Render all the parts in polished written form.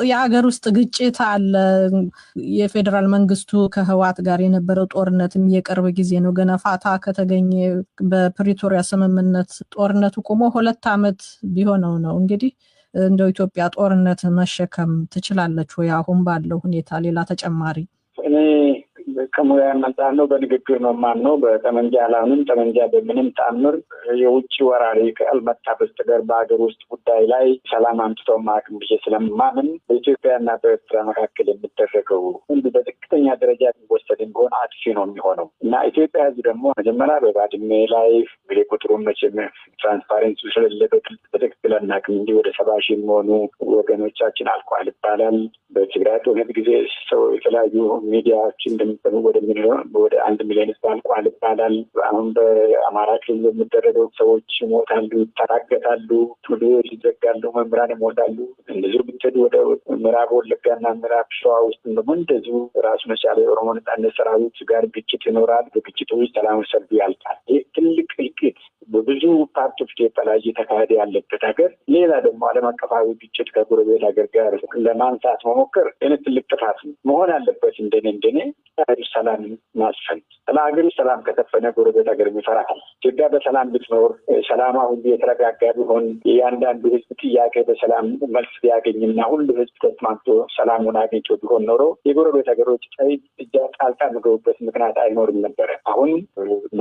የሀገር ውስጥ ግጭት አለ። የፌደራል መንግስቱ ከህወሓት ጋር የነበረው ጦርነትም የቅርብ ጊዜ ነው። ገና ፋታ ከተገኘ በፕሪቶሪያ ስምምነት ጦርነቱ ቆሞ 2 ዓመት ቢሆነው ነው። እንግዲህ እንደው ኢትዮጵያ ጦርነት መሸከም ትችላለች ወይ አሁን ባለው ሁኔታ? ሌላ ተጨማሪ እኔ ከሙያ አንፃር ነው በንግግር ነው ማምነው። በጠመንጃ አላምንም። ጠመንጃ በምንም ተአምር የውጭ ወራሪ ካልመጣ በስተቀር በሀገር ውስጥ ጉዳይ ላይ ሰላም አምጥቶ ማቅም ብዬ ስለማምን በኢትዮጵያና በኤርትራ መካከል የሚደረገው እንዲህ በዝቅተኛ ደረጃ የሚወሰድ ቢሆን አጥፊ ነው የሚሆነው እና ኢትዮጵያ ህዝብ ደግሞ መጀመሪያ በባድሜ ላይ እንግዲህ ቁጥሩን መቼም ትራንስፓረንሲ ስለሌለ በትክክል አናውቅም። እንዲህ ወደ 70 ሺህ የሚሆኑ ወገኖቻችን አልቋል ይባላል። በትግራይ ጦርነት ጊዜ ሰው የተለያዩ ሚዲያዎች እንደሚጠሩ ወደ 1 ሚሊዮን ህዝብ አልቋል ይባላል። አሁን በአማራ ክልል የሚደረገው ሰዎች ይሞታሉ፣ ይታገታሉ፣ ትምህርት ይዘጋሉ፣ መምህራን ይሞታሉ። እንደዚሁ ብትሄዱ ወደ ምዕራብ ወለጋና ምዕራብ ሸዋ ውስጥ ደግሞ እንደዚሁ ራሱን የቻለ የኦሮሞ ነጻነት ሰራዊት ጋር ግጭት ይኖራል። በግጭቱ ውስጥ ሰላማዊ ሰልፍ ያልቃል። ይህ ትልቅ እልቂት በብዙ ፓርት ኦፍ ኢትዮጵያ ላይ እየተካሄደ ያለበት ሀገር ሌላ ደግሞ ዓለም አቀፋዊ ግጭት ከጎረቤት ሀገር ጋር ለማንሳት መሞከር አይነት ትልቅ ጥፋት መሆን አለበት። እንደኔ ሰላም ማስፈን ለሀገሩ ሰላም ከተፈነ ጎረቤት ሀገር ይፈራል። ኢትዮጵያ በሰላም ብትኖር ሰላማ ሁሉ የተረጋጋ ቢሆን እያንዳንዱ ህዝብ ጥያቄ በሰላም መልስ ቢያገኝና ሁሉ ህዝብ ተስማምቶ ሰላሙን አግኝቶ ቢሆን ኖሮ የጎረቤት ሀገሮች ጣልቃ የሚገቡበት ምክንያት አይኖርም ነበረ። አሁን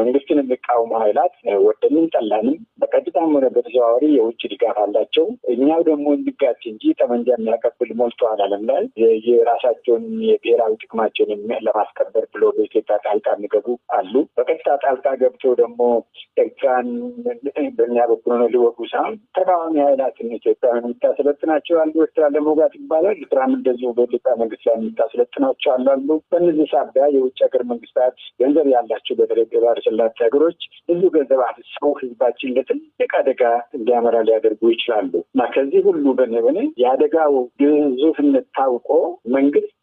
መንግስትን የሚቃወሙ ኃይላት ወደንም ጠላንም በቀጥታም ሆነ በተዘዋዋሪ የውጭ ድጋፍ አላቸው። እኛው ደግሞ እንጋጭ እንጂ ጠመንጃ የሚያቀብል ሞልተዋል ዓለም ላይ የራሳቸውን የብሔራዊ ጥቅማቸውን ለማስከበር ብሎ በኢትዮጵያ ጣልቃ የሚገቡ አሉ። በቀጥታ ጣልቃ ገብተው ደግሞ ኤርትራን በእኛ በኩል ነው ሊወጉ ሳይሆን ተቃዋሚ ኃይላትን ኢትዮጵያን የምታሰለጥናቸው አሉ። ኤርትራ ለመውጋት ይባላል። ኤርትራም እንደዚሁ በኢትዮጵያ መንግስት ላይ የምታሰለጥናቸው አሉ። በእነዚህ ሳቢያ የውጭ ሀገር መንግስታት ገንዘብ ያላቸው በተለይ ባህረ ሰላጤ ሀገሮች ብዙ ገንዘብ አፍሰው ህዝባችን ለትልቅ አደጋ እንዲያመራ ሊያደርጉ ይችላሉ እና ከዚህ ሁሉ በነበነ የአደጋው ግዙፍነት ታውቆ መንግስት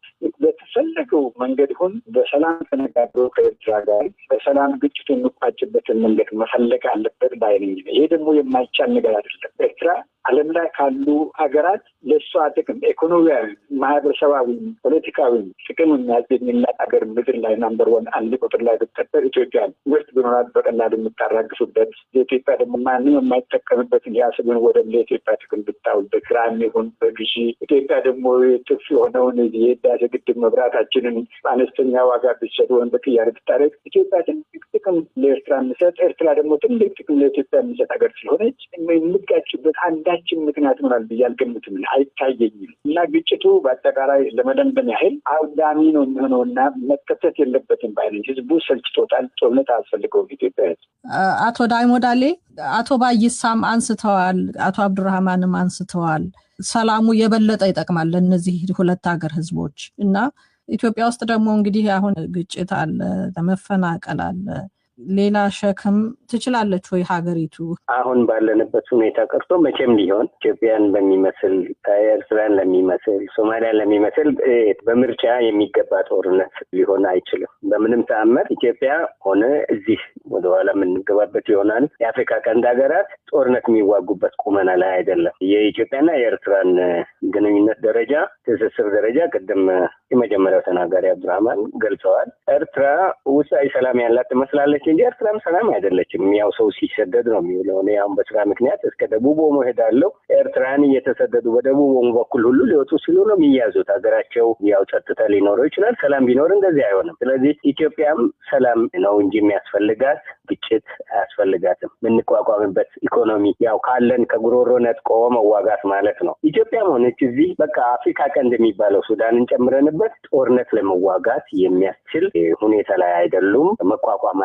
በተፈለገው መንገድ ሁን በሰላም ተነጋግሮ ከኤርትራ ጋር በሰላም ግጭቱ የሚቋጭበትን መንገድ መፈለግ አለበት ባይነኝ። ይሄ ደግሞ የማይቻል ነገር አይደለም። ኤርትራ ዓለም ላይ ካሉ ሀገራት ለእሷ ጥቅም ኢኮኖሚያዊ፣ ማህበረሰባዊ፣ ፖለቲካዊ ጥቅም የሚያስገኝላት ሀገር ምድር ላይ ናምበር 1 አንድ ቁጥር ላይ ብትቀጠር ኢትዮጵያ ውስጥ ቢኖራት በቀላሉ የምታራግፉበት የኢትዮጵያ ደግሞ ማንም የማይጠቀምበትን የአሰብን ወደብ ለኢትዮጵያ ጥቅም ብታውል በክራም ይሁን በግዢ ኢትዮጵያ ደግሞ ትፍ የሆነውን የህዳሴ ግድብ መብራታችንን በአነስተኛ ዋጋ ብትሸጥ ወይም በቅያሬ ብታደርግ ኢትዮጵያ ትልቅ ጥቅም ለኤርትራ የሚሰጥ ኤርትራ ደግሞ ትልቅ ጥቅም ለኢትዮጵያ የሚሰጥ ሀገር ስለሆነች የምትጋጭበት አንዳችን ምክንያት ይሆናል ብዬ አልገምትም፣ አይታየኝም። እና ግጭቱ በአጠቃላይ ለመደምደም ያህል አውዳሚ ነው የሚሆነውና መከሰት የለበትም ባይነኝ። ህዝቡ ሰልችቶታል። ጦርነት አያስፈልገውም ኢትዮጵያ ህዝብ። አቶ ዳይሞዳሌ፣ አቶ ባይሳም አንስተዋል፣ አቶ አብዱራህማንም አንስተዋል። ሰላሙ የበለጠ ይጠቅማል ለእነዚህ 2 ሀገር ህዝቦች እና ኢትዮጵያ ውስጥ ደግሞ እንግዲህ አሁን ግጭት አለ፣ መፈናቀል አለ። ሌላ ሸክም ትችላለች ወይ ሀገሪቱ? አሁን ባለንበት ሁኔታ ቀርቶ መቼም ሊሆን ኢትዮጵያን በሚመስል ኤርትራን ለሚመስል ሶማሊያን ለሚመስል በምርጫ የሚገባ ጦርነት ሊሆን አይችልም። በምንም ተአምር ኢትዮጵያ ሆነ እዚህ ወደኋላ የምንገባበት ይሆናል። የአፍሪካ ቀንድ ሀገራት ጦርነት የሚዋጉበት ቁመና ላይ አይደለም። የኢትዮጵያና የኤርትራን ግንኙነት ደረጃ፣ ትስስር ደረጃ ቅድም የመጀመሪያው ተናጋሪ አብዱራህማን ገልጸዋል። ኤርትራ ውስጣዊ ሰላም ያላት ትመስላለች እንጂ ኤርትራም ሰላም አይደለችም። ያው ሰው ሲሰደድ ነው የሚውለው። እኔ አሁን በስራ ምክንያት እስከ ደቡብ ኦሞ ሄዳለሁ። ኤርትራን እየተሰደዱ በደቡብ ኦሞ በኩል ሁሉ ሊወጡ ሲሉ ነው የሚያዙት። ሀገራቸው ያው ጸጥታ ሊኖረው ይችላል። ሰላም ቢኖር እንደዚህ አይሆንም። ስለዚህ ኢትዮጵያም ሰላም ነው እንጂ የሚያስፈልጋት ግጭት አያስፈልጋትም። የምንቋቋምበት ኢኮኖሚ ያው ካለን ከጉሮሮ ነጥቆ መዋጋት ማለት ነው። ኢትዮጵያም ሆነች እዚህ በቃ አፍሪካ ቀንድ የሚባለው ሱዳንን ጨምረንበት ጦርነት ለመዋጋት የሚያስችል ሁኔታ ላይ አይደሉም። መቋቋም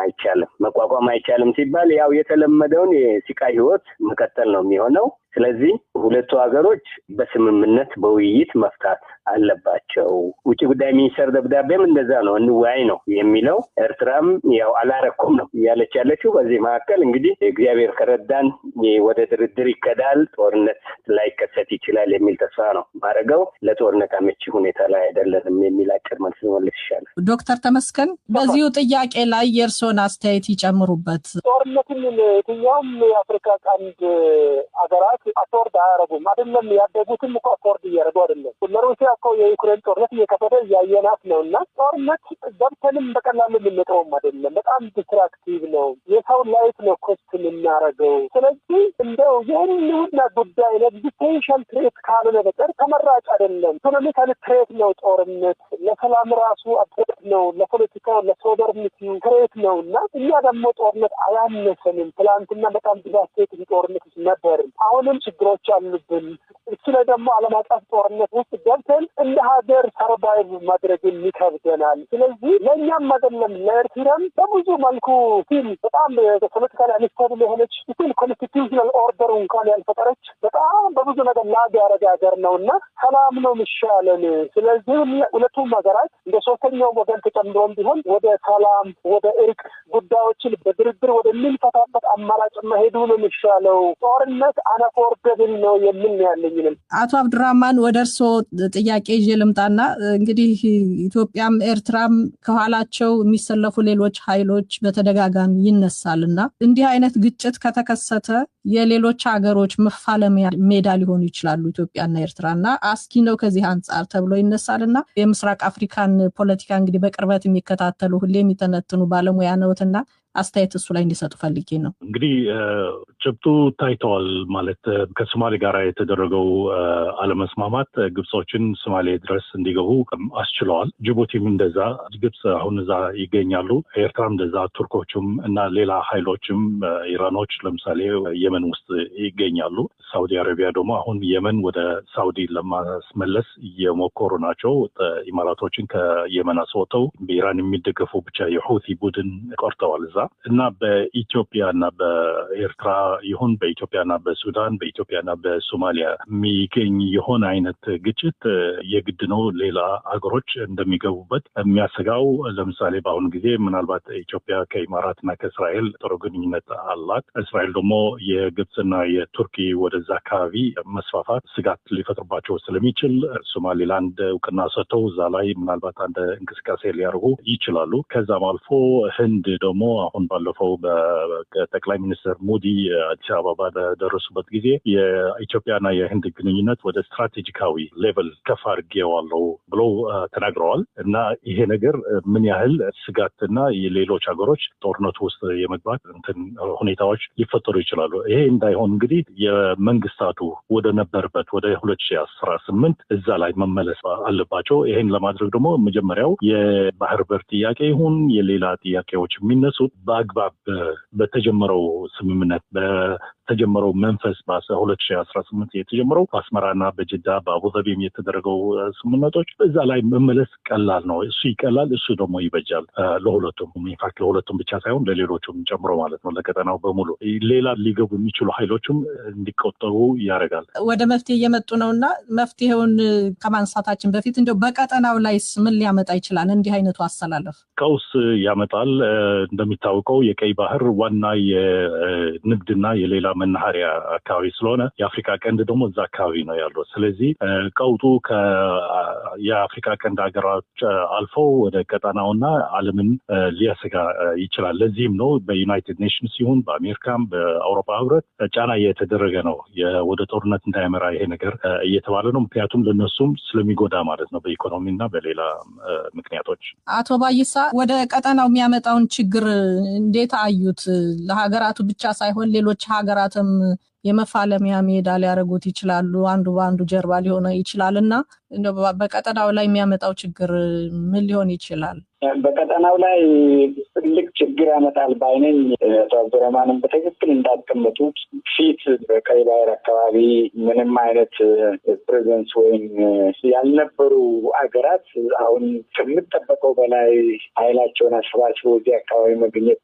አይቻልም ሲባል ያው የተለመደውን የስቃይ ህይወት መቀጠል ነው የሚሆነው። ስለዚህ 2 ሀገሮች በስምምነት በውይይት መፍታት አለባቸው። ናቸው። ውጭ ጉዳይ ሚኒስትር ደብዳቤም እንደዛ ነው እንወያይ ነው የሚለው። ኤርትራም ያው አላረኩም ነው ያለች ያለችው። በዚህ መካከል እንግዲህ እግዚአብሔር ከረዳን ወደ ድርድር ይከዳል፣ ጦርነት ላይከሰት ይችላል የሚል ተስፋ ነው ማረገው። ለጦርነት አመቺ ሁኔታ ላይ አይደለንም የሚል አጭር መልስ መልስ ይሻላል። ዶክተር ተመስገን በዚሁ ጥያቄ ላይ የእርስዎን አስተያየት ይጨምሩበት። ጦርነትን የትኛውም የአፍሪካ ቀንድ አገራት አፎርድ አያረጉም። አይደለም ያደጉትም እኮ አፎርድ እያደረጉ አይደለም። ለሩሲያ እኮ የዩክሬን ጦርነት እየከፈተ እያየናት ነው እና ጦርነት ገብተንም በቀላሉ የምንጠውም አይደለም። በጣም ዲስትራክቲቭ ነው። የሰው ላይፍ ነው ኮስት የምናደርገው። ስለዚህ እንደው የህልውና ጉዳይ ለኤግዚስቴንሻል ትሬት ካልሆነ በቀር ተመራጭ አይደለም። ኢኮኖሚካል ትሬት ነው ጦርነት። ለሰላም ራሱ አብረት ነው። ለፖለቲካው ለሶቨርኒቲው ትሬት ነው እና እኛ ደግሞ ጦርነት አያነሰንም። ትላንትና በጣም ዲቫስቴቲቭ ጦርነት ነበር። አሁንም ችግሮች አሉብን። እሱ ላይ ደግሞ ዓለም አቀፍ ጦርነት ውስጥ ገብተን እንደ ሀገር ሰርቫይቭ ማድረግን ይከብደናል። ስለዚህ ለእኛም አይደለም ለኤርትራም በብዙ መልኩ ሲል በጣም ፖለቲካሊ አንስታብል የሆነች ሲል ኮንስቲቱሽናል ኦርደር እንኳን ያልፈጠረች በጣም በብዙ ነገር ላግ ያደረገ ሀገር ነው እና ሰላም ነው የሚሻለን። ስለዚህ ሁለቱም ሀገራት እንደ ሶስተኛው ወገን ተጨምሮም ቢሆን ወደ ሰላም ወደ እርቅ ጉዳዮችን በድርድር ወደምንፈታበት አማራጭ መሄዱ ነው የሚሻለው። ጦርነት አናፎርደብል ነው የሚል ያለኝ። አቶ አብዱራህማን ወደ እርስዎ ጥያቄ ይዤ ልምጣና እንግዲህ ኢትዮጵያም ኤርትራም ከኋላቸው የሚሰለፉ ሌሎች ኃይሎች በተደጋጋሚ ይነሳልና እንዲህ አይነት ግጭት ከተከሰተ የሌሎች ሀገሮች መፋለሚያ ሜዳ ሊሆኑ ይችላሉ ኢትዮጵያና ኤርትራና አስኪ ነው ከዚህ አንጻር ተብሎ ይነሳልና የምስራቅ አፍሪካን ፖለቲካ እንግዲህ በቅርበት የሚከታተሉ ሁሌ የሚተነትኑ ባለሙያ ነውትና አስተያየት እሱ ላይ እንዲሰጡ ፈልጌ ነው። እንግዲህ ጭብጡ ታይተዋል ማለት ከሶማሌ ጋር የተደረገው አለመስማማት ግብጾችን ሶማሌ ድረስ እንዲገቡ አስችለዋል። ጅቡቲም እንደዛ፣ ግብጽ አሁን እዛ ይገኛሉ። ኤርትራም እንደዛ፣ ቱርኮችም እና ሌላ ኃይሎችም ኢራኖች ለምሳሌ የመን ውስጥ ይገኛሉ። ሳውዲ አረቢያ ደግሞ አሁን የመን ወደ ሳውዲ ለማስመለስ እየሞከሩ ናቸው። ኢማራቶችን ከየመን አስወጥተው በኢራን የሚደገፉ ብቻ የሁቲ ቡድን ቆርጠዋል እዛ እና በኢትዮጵያና በኤርትራ ይሁን በኢትዮጵያና በሱዳን በኢትዮጵያና በሶማሊያ የሚገኝ የሆነ አይነት ግጭት የግድ ነው ሌላ ሀገሮች እንደሚገቡበት የሚያሰጋው። ለምሳሌ በአሁኑ ጊዜ ምናልባት ኢትዮጵያ ከኢማራትና ከእስራኤል ጥሩ ግንኙነት አላት። እስራኤል ደግሞ የግብፅና የቱርኪ ወደዛ አካባቢ መስፋፋት ስጋት ሊፈጥርባቸው ስለሚችል ሶማሌላንድ እውቅና ሰጥተው እዛ ላይ ምናልባት አንድ እንቅስቃሴ ሊያደርጉ ይችላሉ። ከዛም አልፎ ህንድ ደግሞ አሁን ባለፈው በጠቅላይ ሚኒስትር ሞዲ አዲስ አበባ በደረሱበት ጊዜ የኢትዮጵያና የህንድ ግንኙነት ወደ ስትራቴጂካዊ ሌቨል ከፍ አድርጌዋለሁ ብለው ተናግረዋል እና ይሄ ነገር ምን ያህል ስጋትና የሌሎች ሀገሮች ጦርነቱ ውስጥ የመግባት ሁኔታዎች ሊፈጠሩ ይችላሉ። ይሄ እንዳይሆን እንግዲህ የመንግስታቱ ወደ ነበርበት ወደ 2018 እዛ ላይ መመለስ አለባቸው። ይሄን ለማድረግ ደግሞ መጀመሪያው የባህር በር ጥያቄ ይሁን የሌላ ጥያቄዎች የሚነሱት በአግባብ በተጀመረው ስምምነት በተጀመረው መንፈስ በ2018 የተጀመረው በአስመራና በጅዳ በአቡዛቢም የተደረገው ስምምነቶች እዛ ላይ መመለስ ቀላል ነው። እሱ ይቀላል፣ እሱ ደግሞ ይበጃል ለሁለቱም። ኢንፋክት ለሁለቱም ብቻ ሳይሆን ለሌሎቹም ጨምሮ ማለት ነው፣ ለቀጠናው በሙሉ ሌላ ሊገቡ የሚችሉ ኃይሎችም እንዲቆጠሩ ያደርጋል። ወደ መፍትሄ እየመጡ ነውና መፍትሄውን ከማንሳታችን በፊት እንደው በቀጠናው ላይስ ምን ሊያመጣ ይችላል? እንዲህ አይነቱ አሰላለፍ ቀውስ ያመጣል። እንደሚታወቀው የቀይ ባህር ዋና የንግድና የሌላ መናኸሪያ አካባቢ ስለሆነ የአፍሪካ ቀንድ ደግሞ እዛ አካባቢ ነው ያለው። ስለዚህ ቀውጡ የአፍሪካ ቀንድ ሀገሮች አልፎ ወደ ቀጠናውና ዓለምን ሊያሰጋ ይችላል። ለዚህም ነው በዩናይትድ ኔሽንስ ሲሆን በአሜሪካም በአውሮፓ ህብረት ጫና እየተደረገ ነው ወደ ጦርነት እንዳይመራ ይሄ ነገር እየተባለ ነው። ምክንያቱም ለነሱም ስለሚጎዳ ማለት ነው በኢኮኖሚና በሌላ ምክንያቶች። አቶ ባይሳ ወደ ቀጠናው የሚያመጣውን ችግር እንዴት አዩት? ለሀገራቱ ብቻ ሳይሆን ሌሎች ሀገራትም የመፋለሚያ ሜዳ ሊያደርጉት ይችላሉ። አንዱ በአንዱ ጀርባ ሊሆነ ይችላልና በቀጠናው ላይ የሚያመጣው ችግር ምን ሊሆን ይችላል? በቀጠናው ላይ ትልቅ ችግር ያመጣል ባይነኝ። አቶ አብዱራህማንም በትክክል እንዳስቀመጡት ፊት በቀይ ባህር አካባቢ ምንም አይነት ፕሬዘንስ ወይም ያልነበሩ አገራት አሁን ከምጠበቀው በላይ ኃይላቸውን አሰባስበው እዚህ አካባቢ መገኘት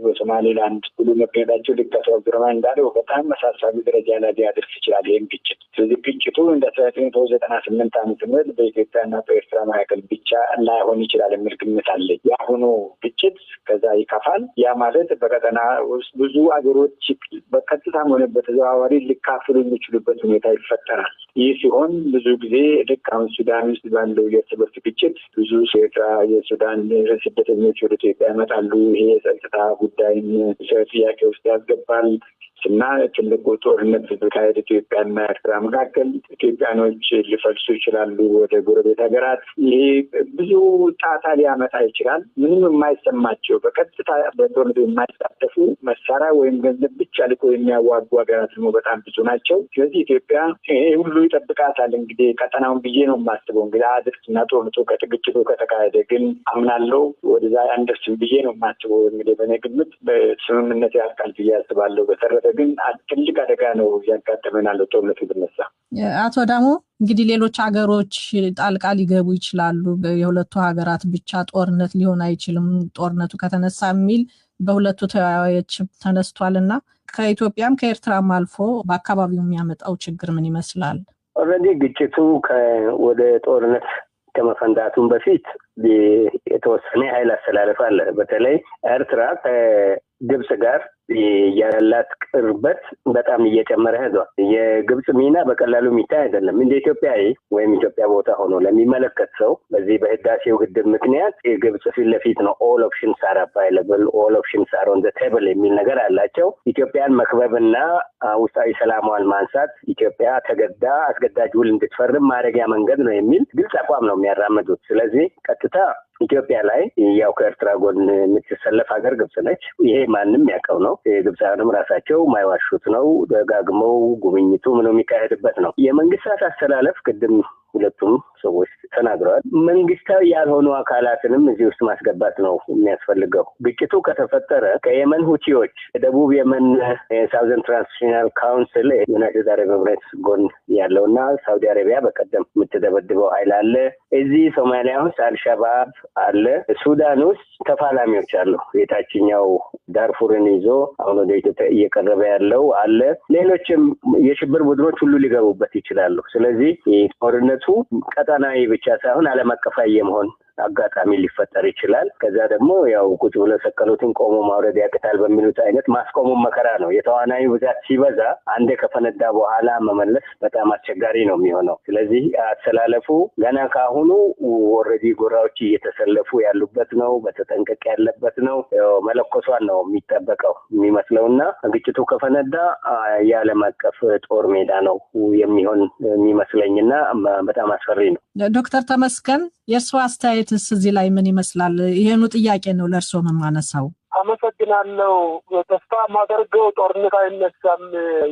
በሶማሌላንድ ሁሉ መገኘታቸው ልክ አቶ አብዱራህማን እንዳለው በጣም አሳሳቢ ደረጃ ላይ ሊያደርስ ይችላል ይህም ግጭት። ስለዚህ ግጭቱ እንደ 1998 ዓመተ ምህረት በኢትዮጵያና በኤርትራ መካከል ብቻ ላይሆን ይችላል የሚል ግምት አለ። የአሁኑ ግጭት ከዛ ይከፋል። ያ ማለት በቀጠና ውስጥ ብዙ አገሮች በቀጥታም ሆነ በተዘዋዋሪ ሊካፈሉ የሚችሉበት ሁኔታ ይፈጠራል። ይህ ሲሆን ብዙ ጊዜ ልክ አሁን ሱዳን ውስጥ ባለው የእርስ በርስ ግጭት ብዙ የኤርትራ የሱዳን ስደተኞች ወደ ኢትዮጵያ ይመጣሉ። ይሄ የጸጥታ ጉዳይን ጥያቄ ውስጥ ያስገባል እና ትልቁ ጦርነት በተካሄደ ኢትዮጵያና ኤርትራ መካከል ኢትዮጵያኖች ሊፈልሱ ይችላሉ ወደ ጎረቤት ሀገራት። ይሄ ብዙ ጣጣ ሊያመጣ ይችላል። ምንም የማይሰማቸው በቀጥታ በጦርነቱ የማይሳተፉ መሳሪያ ወይም ገንዘብ ብቻ ልኮ የሚያዋጉ ሀገራት ደግሞ በጣም ብዙ ናቸው። ስለዚህ ኢትዮጵያ ይሄ ሁሉ ይጠብቃታል። እንግዲህ ቀጠናውን ብዬ ነው የማስበው። እንግዲህ አድርግና ጦርነቱ ግጭቱ ከተካሄደ ግን አምናለሁ ወደዛ አንደርስም ብዬ ነው የማስበው። እንግዲህ በእኔ ግምት በስምምነት ያልቃል ብዬ አስባለሁ። በተረፈ ግን ትልቅ አደጋ ነው ያጋጠመናል ጦርነቱ ብነሳ። አቶ ዳሞ እንግዲህ ሌሎች ሀገሮች ጣልቃ ሊገቡ ይችላሉ። የሁለቱ ሀገራት ብቻ ጦርነት ሊሆን አይችልም ጦርነቱ ከተነሳ የሚል በሁለቱ ተወያዮች ተነስቷልና ከኢትዮጵያም ከኤርትራም አልፎ በአካባቢው የሚያመጣው ችግር ምን ይመስላል? ኦልሬዲ ግጭቱ ወደ ጦርነት ከመፈንዳቱም በፊት የተወሰነ ኃይል አስተላለፍ አለ። በተለይ ኤርትራ ከግብጽ ጋር ያላት ቅርበት በጣም እየጨመረ ሄዷል። የግብጽ ሚና በቀላሉ የሚታይ አይደለም። እንደ ኢትዮጵያዊ ወይም ኢትዮጵያ ቦታ ሆኖ ለሚመለከት ሰው በዚህ በህዳሴው ግድብ ምክንያት የግብጽ ፊት ለፊት ነው all options are available, all options are on the table የሚል ነገር አላቸው። ኢትዮጵያን መክበብና ውስጣዊ ሰላሟን ማንሳት ኢትዮጵያ ተገዳ አስገዳጅ ውል እንድትፈርም ማድረጊያ መንገድ ነው የሚል ግልጽ አቋም ነው የሚያራምዱት። ስለዚህ ቀጥታ ኢትዮጵያ ላይ ያው ከኤርትራ ጎን የምትሰለፍ ሀገር ግብጽ ነች። ይሄ ማንም ያውቀው ነው። ግብጻውያንም ራሳቸው ማይዋሹት ነው። ደጋግመው ጉብኝቱ ምንም የሚካሄድበት ነው። የመንግስታት አስተላለፍ ቅድም ሁለቱም ሰዎች ተናግረዋል። መንግስታዊ ያልሆኑ አካላትንም እዚህ ውስጥ ማስገባት ነው የሚያስፈልገው። ግጭቱ ከተፈጠረ ከየመን ሁቲዎች ደቡብ የመን ሳውዘርን ትራንዚሽናል ካውንስል ዩናይትድ አረብ ኤሚሬትስ ጎን ያለውና ሳውዲ አረቢያ በቀደም የምትደበድበው ኃይል አለ። እዚህ ሶማሊያ ውስጥ አልሸባብ አለ። ሱዳን ውስጥ ተፋላሚዎች አሉ። የታችኛው ዳርፉርን ይዞ አሁን ወደ ኢትዮጵያ እየቀረበ ያለው አለ። ሌሎችም የሽብር ቡድኖች ሁሉ ሊገቡበት ይችላሉ። ስለዚህ ጦርነቱ ቀጠናዊ ብቻ ሳይሆን ዓለም አቀፋዊ የመሆን አጋጣሚ ሊፈጠር ይችላል። ከዛ ደግሞ ያው ቁጭ ብሎ ሰቀሉትን ቆሞ ማውረድ ያቅታል በሚሉት አይነት ማስቆሙን መከራ ነው። የተዋናዩ ብዛት ሲበዛ አንዴ ከፈነዳ በኋላ መመለስ በጣም አስቸጋሪ ነው የሚሆነው። ስለዚህ አሰላለፉ ገና ካሁኑ ኦልሬዲ ጎራዎች እየተሰለፉ ያሉበት ነው። በተጠንቀቅ ያለበት ነው። መለኮሷን ነው የሚጠበቀው የሚመስለውና ግጭቱ ከፈነዳ የዓለም አቀፍ ጦር ሜዳ ነው የሚሆን የሚመስለኝና በጣም አስፈሪ ነው። ዶክተር ተመስገን የእርሶ አስተያየትስ እዚህ ላይ ምን ይመስላል? ይሄኑ ጥያቄ ነው ለእርሶ የማነሳው። አመሰግናለሁ። ተስፋ ማደርገው ጦርነት አይነሳም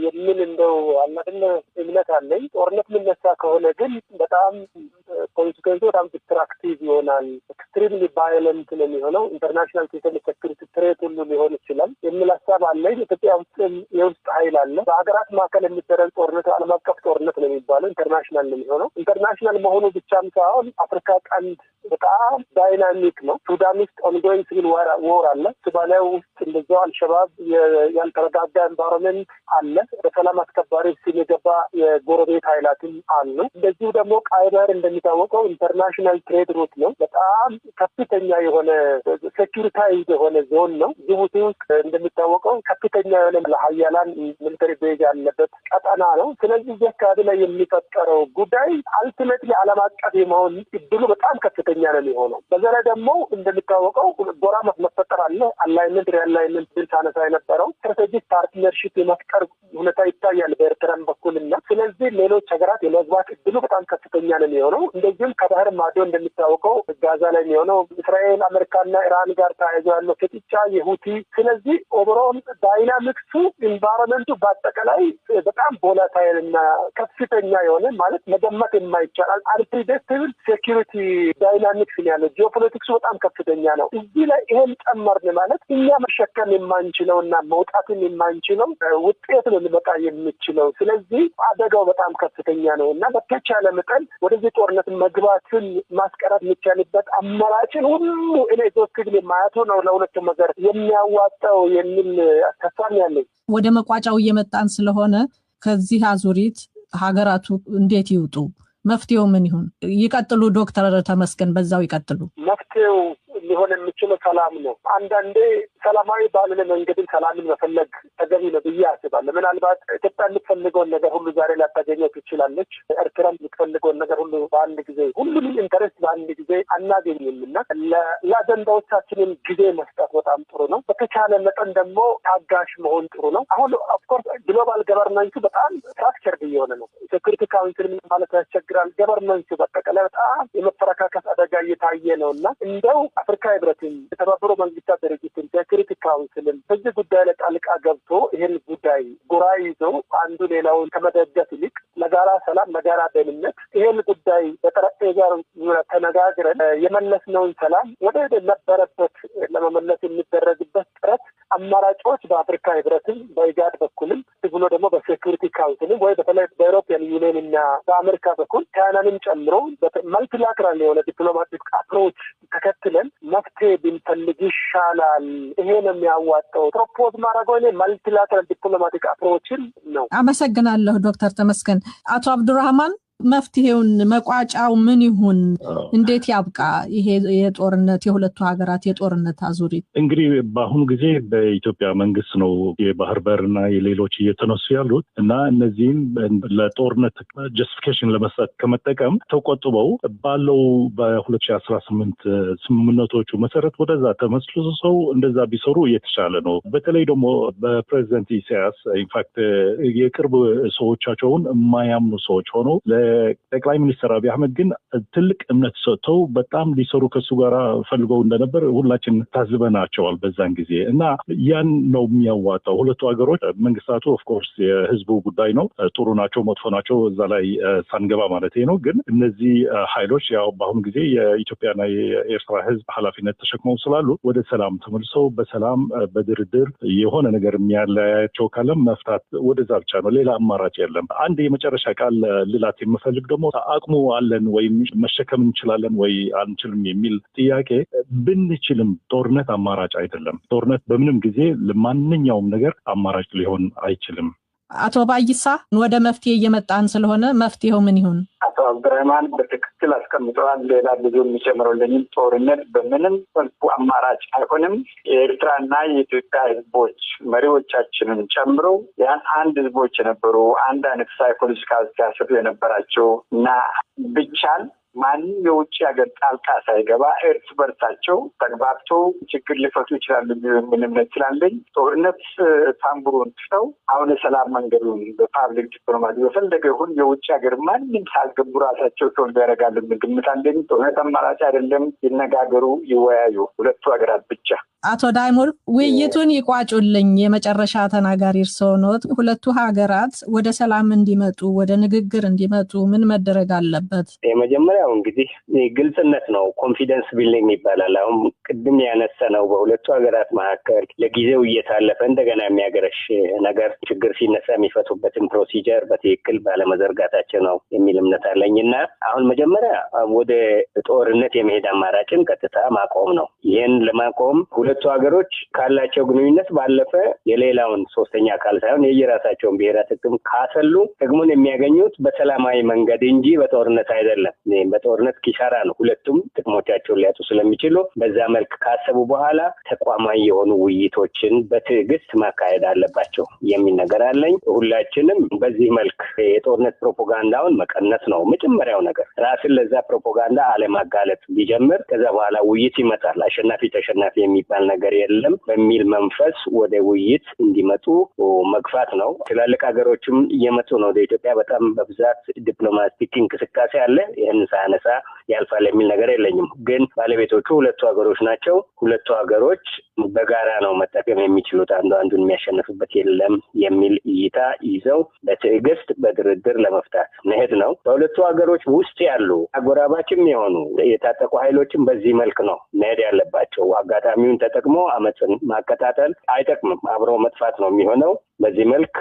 የሚል እንደው አላደለ እምነት አለኝ። ጦርነት የሚነሳ ከሆነ ግን በጣም ኮንሲኩዌንሱ በጣም ዲስትራክቲቭ ይሆናል። ኤክስትሪምሊ ቫዮለንት ነው የሚሆነው። ኢንተርናሽናል ሴኩሪቲ ትሬት ሁሉ ሊሆን ይችላል የሚል ሀሳብ አለኝ። ኢትዮጵያ ውስጥ የውስጥ ኃይል አለ። በሀገራት መካከል የሚደረግ ጦርነት ዓለም አቀፍ ጦርነት ነው የሚባለው። ኢንተርናሽናል ነው የሚሆነው። ኢንተርናሽናል መሆኑ ብቻም ሳይሆን አፍሪካ ቀንድ በጣም ዳይናሚክ ነው። ሱዳን ውስጥ ኦንጎይንግ ሲቪል ዋር አለ። ሶማሊያ ውስጥ እንደዛው አልሸባብ ያልተረጋጋ ኤንቫይሮንመንት አለ። በሰላም አስከባሪ ሲል የገባ የጎረቤት ኃይላትም አሉ። እንደዚሁ ደግሞ ቀይ ባህር እንደሚታወቀው ኢንተርናሽናል ትሬድ ሩት ነው። በጣም ከፍተኛ የሆነ ሴኩሪታይዝ የሆነ ዞን ነው። ጅቡቲ ውስጥ እንደሚታወቀው ከፍተኛ የሆነ ለሀያላን ሚሊተሪ ቤዝ ያለበት ቀጠና ነው። ስለዚህ እዚህ አካባቢ ላይ የሚፈጠረው ጉዳይ አልቲሜትሊ ዓለም አቀፍ የመሆን እድሉ በጣም ከፍተኛ ነው የሚሆነው። በዛ ላይ ደግሞ እንደሚታወቀው ጎራ መፈጠር አለ። አላይመንት ሪአላይመንት ብል ታነሳ የነበረው ስትራቴጂክ ፓርትነርሺፕ የመፍጠር ሁኔታ ይታያል በኤርትራም በኩልና ስለዚህ ሌሎች ሀገራት የመግባት እድሉ በጣም ከፍተኛ ነው የሚሆነው። እንደዚህም ከባህር ማዶ እንደሚታወቀው ጋዛ ላይ የሚሆነው እስራኤል አሜሪካና ኢራን ጋር ተያይዞ ያለው ፍጥጫ የሁቲ ስለዚህ ኦቨርኦል ዳይናሚክሱ ኢንቫይሮንመንቱ በአጠቃላይ በጣም ቮላታይል እና ከፍተኛ የሆነ ማለት መገመት የማይቻል አንፕሪዲክተብል ሴኩሪቲ ዳይናሚክስ ያለው ጂኦፖለቲክሱ በጣም ከፍተኛ ነው። እዚህ ላይ ይሄን ጨመርን ማለት እኛ መሸከም የማንችለውና መውጣትን የማንችለው ውጤት ነው ሊመጣ የሚችለው። ስለዚህ አደጋው በጣም ከፍተኛ ነው እና በተቻለ መጠን ወደዚህ ጦርነት መግባትን ማስቀረት የሚቻልበት አማራጭን ሁሉ እኔ ዶክትሪን የማያቱ ነው ለሁለቱም ሀገር የሚያዋጣው የሚል ተስፋ ያለኝ። ወደ መቋጫው እየመጣን ስለሆነ ከዚህ አዙሪት ሀገራቱ እንዴት ይውጡ? መፍትሄው ምን ይሁን? ይቀጥሉ ዶክተር ተመስገን በዛው ይቀጥሉ። መፍትሄው ሊሆን የሚችለው ሰላም ነው። አንዳንዴ ሰላማዊ ባልሆነ መንገድን ሰላምን መፈለግ ተገቢ ነው ብዬ አስባለሁ። ምናልባት ኢትዮጵያ የምትፈልገውን ነገር ሁሉ ዛሬ ላታገኘው ትችላለች። ኤርትራ የምትፈልገውን ነገር ሁሉ በአንድ ጊዜ ሁሉንም ኢንተረስት በአንድ ጊዜ አናገኝም እና ለአጀንዳዎቻችንን ጊዜ መስጠት በጣም ጥሩ ነው። በተቻለ መጠን ደግሞ ታጋሽ መሆን ጥሩ ነው። አሁን ኦፍኮርስ ግሎባል ገቨርናንሱ በጣም ስትራክቸርድ እየሆነ ነው። ሴኩሪቲ ካውንስል ማለት ያስቸግራል። ገቨርናንሱ በጠቅላላ በጣም የመፈረካከስ አደጋ እየታየ ነው እና እንደው አፍሪካ ህብረትን፣ የተባበሩ መንግስታት ድርጅትን፣ ሴኩሪቲ ካውንስልን በዚህ ጉዳይ ላይ ጣልቃ ገብቶ ይህን ጉዳይ ጎራ ይዞ አንዱ ሌላውን ከመደገፍ ይልቅ ለጋራ ሰላም፣ ለጋራ ደህንነት ይህን ጉዳይ በጠረጴዛ ዙሪያ ተነጋግረን የመለስነውን ሰላም ወደ ነበረበት ለመመለስ የሚደረግበት ጥረት አማራጮች በአፍሪካ ህብረትም በኢጋድ በኩልም ብሎ ደግሞ በሴኩሪቲ ካውንስልም ወይ በተለይ በአውሮፓን ዩኒየን እና በአሜሪካ በኩል ቻይናንም ጨምሮ መልቲላተራል የሆነ ዲፕሎማቲክ አፕሮች ተከትለን መፍትሄ ብንፈልግ ይሻላል። ይሄ ነው የሚያዋጣው። ፕሮፖዝ ማድረገው እኔ መልቲላተራል ዲፕሎማቲክ አፕሮችን ነው። አመሰግናለሁ ዶክተር ተመስገን። አቶ አብዱራህማን መፍትሄውን መቋጫው ምን ይሁን? እንዴት ያብቃ ይሄ የጦርነት የሁለቱ ሀገራት የጦርነት አዙሪት? እንግዲህ በአሁኑ ጊዜ በኢትዮጵያ መንግስት ነው የባህር በርና የሌሎች እየተነሱ ያሉት እና እነዚህም ለጦርነት ጀስቲፊኬሽን ለመስጠት ከመጠቀም ተቆጥበው ባለው በ2018 ስምምነቶቹ መሰረት ወደዛ ተመስርተው እንደዛ ቢሰሩ የተሻለ ነው። በተለይ ደግሞ በፕሬዚደንት ኢሳያስ ኢንፋክት የቅርብ ሰዎቻቸውን የማያምኑ ሰዎች ሆነው ጠቅላይ ሚኒስትር አብይ አህመድ ግን ትልቅ እምነት ሰጥተው በጣም ሊሰሩ ከሱ ጋር ፈልገው እንደነበር ሁላችን ታዝበናቸዋል በዛን ጊዜ እና ያን ነው የሚያዋጣው። ሁለቱ ሀገሮች መንግስታቱ ኦፍኮርስ የህዝቡ ጉዳይ ነው፣ ጥሩ ናቸው መጥፎ ናቸው እዛ ላይ ሳንገባ ማለት ነው። ግን እነዚህ ኃይሎች ያው በአሁኑ ጊዜ የኢትዮጵያና የኤርትራ ህዝብ ኃላፊነት ተሸክመው ስላሉ ወደ ሰላም ተመልሰው በሰላም በድርድር የሆነ ነገር የሚያለያያቸው ካለም መፍታት ወደዛ ብቻ ነው፣ ሌላ አማራጭ የለም። አንድ የመጨረሻ ቃል ልላት የምፈልግ ደግሞ አቅሙ አለን ወይም መሸከም እንችላለን ወይ አንችልም የሚል ጥያቄ ብንችልም ጦርነት አማራጭ አይደለም። ጦርነት በምንም ጊዜ ለማንኛውም ነገር አማራጭ ሊሆን አይችልም። አቶ ባይሳ ወደ መፍትሄ እየመጣን ስለሆነ መፍትሄው ምን ይሁን? አቶ አብዱራህማን በትክክል አስቀምጠዋል። ሌላ ብዙ የሚጨምረውልኝም ጦርነት በምንም መልኩ አማራጭ አይሆንም። የኤርትራና የኢትዮጵያ ህዝቦች መሪዎቻችንን ጨምሮ ያን አንድ ህዝቦች የነበሩ አንድ አይነት ሳይኮሎጂካል አስተሳሰብ የነበራቸው እና ብቻን ማንም የውጭ ሀገር ጣልቃ ሳይገባ እርስ በርሳቸው ተግባብተው ችግር ሊፈቱ ይችላሉ የሚል እምነት ስላለኝ ጦርነት ታምቡሩን ትተው አሁን የሰላም መንገዱን በፓብሊክ ዲፕሎማሲ በፈለገ ይሁን የውጭ ሀገር ማንም ሳልገቡ ራሳቸው ሰው ያደርጋሉ የሚል ግምት አለኝ። ጦርነት አማራጭ አይደለም። ይነጋገሩ፣ ይወያዩ ሁለቱ ሀገራት ብቻ። አቶ ዳይሞል ውይይቱን ይቋጩልኝ። የመጨረሻ ተናጋሪ እርስዎ ኖት። ሁለቱ ሀገራት ወደ ሰላም እንዲመጡ ወደ ንግግር እንዲመጡ ምን መደረግ አለበት? የመጀመሪያው እንግዲህ ግልጽነት ነው። ኮንፊደንስ ቢልዲንግ ይባላል። አሁን ቅድም ያነሳነው በሁለቱ ሀገራት መካከል ለጊዜው እየታለፈ እንደገና የሚያገረሽ ነገር ችግር ሲነሳ የሚፈቱበትን ፕሮሲጀር በትክክል ባለመዘርጋታቸው ነው የሚል እምነት አለኝና አሁን መጀመሪያ ወደ ጦርነት የመሄድ አማራጭን ቀጥታ ማቆም ነው። ይህን ለማቆም ሁለቱ ሀገሮች ካላቸው ግንኙነት ባለፈ የሌላውን ሶስተኛ አካል ሳይሆን የየራሳቸውን ብሔራዊ ጥቅም ካሰሉ ጥቅሙን የሚያገኙት በሰላማዊ መንገድ እንጂ በጦርነት አይደለም። በጦርነት ኪሳራ ነው። ሁለቱም ጥቅሞቻቸውን ሊያጡ ስለሚችሉ በዛ መልክ ካሰቡ በኋላ ተቋማዊ የሆኑ ውይይቶችን በትዕግስት ማካሄድ አለባቸው የሚል ነገር አለኝ። ሁላችንም በዚህ መልክ የጦርነት ፕሮፓጋንዳውን መቀነስ ነው መጀመሪያው ነገር። ራስን ለዛ ፕሮፓጋንዳ አለማጋለጥ ቢጀምር ከዛ በኋላ ውይይት ይመጣል። አሸናፊ ተሸናፊ የሚባል ነገር የለም በሚል መንፈስ ወደ ውይይት እንዲመጡ መግፋት ነው። ትላልቅ ሀገሮችም እየመጡ ነው ወደ ኢትዮጵያ። በጣም በብዛት ዲፕሎማቲክ እንቅስቃሴ አለ። ይህን ሳያነሳ ያልፋል የሚል ነገር የለኝም። ግን ባለቤቶቹ ሁለቱ ሀገሮች ናቸው። ሁለቱ ሀገሮች በጋራ ነው መጠቀም የሚችሉት። አንዱን የሚያሸንፍበት የለም የሚል እይታ ይዘው በትዕግስት በድርድር ለመፍታት መሄድ ነው። በሁለቱ ሀገሮች ውስጥ ያሉ አጎራባችም የሆኑ የታጠቁ ኃይሎችም በዚህ መልክ ነው መሄድ ያለባቸው። አጋጣሚውን ተጠቅሞ አመፅን ማቀጣጠል አይጠቅምም፣ አብሮ መጥፋት ነው የሚሆነው። በዚህ መልክ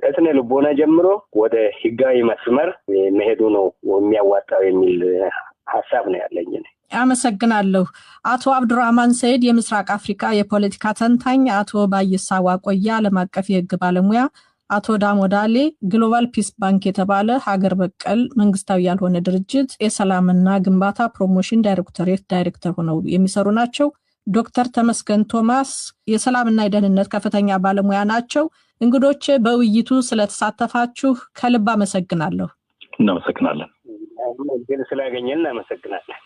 ከስነ ልቦና ጀምሮ ወደ ህጋዊ መስመር መሄዱ ነው የሚያዋጣው የሚል ሀሳብ ነው ያለኝ። አመሰግናለሁ። አቶ አብዱራህማን ሰይድ የምስራቅ አፍሪካ የፖለቲካ ተንታኝ፣ አቶ ባይሳ ዋቆያ ዓለም አቀፍ የህግ ባለሙያ፣ አቶ ዳሞዳሌ ግሎባል ፒስ ባንክ የተባለ ሀገር በቀል መንግስታዊ ያልሆነ ድርጅት የሰላምና ግንባታ ፕሮሞሽን ዳይሬክቶሬት ዳይሬክተር ሆነው የሚሰሩ ናቸው። ዶክተር ተመስገን ቶማስ የሰላምና የደህንነት ከፍተኛ ባለሙያ ናቸው። እንግዶች በውይይቱ ስለተሳተፋችሁ ከልብ አመሰግናለሁ። እናመሰግናለን። ግን ስላገኘን እናመሰግናለን።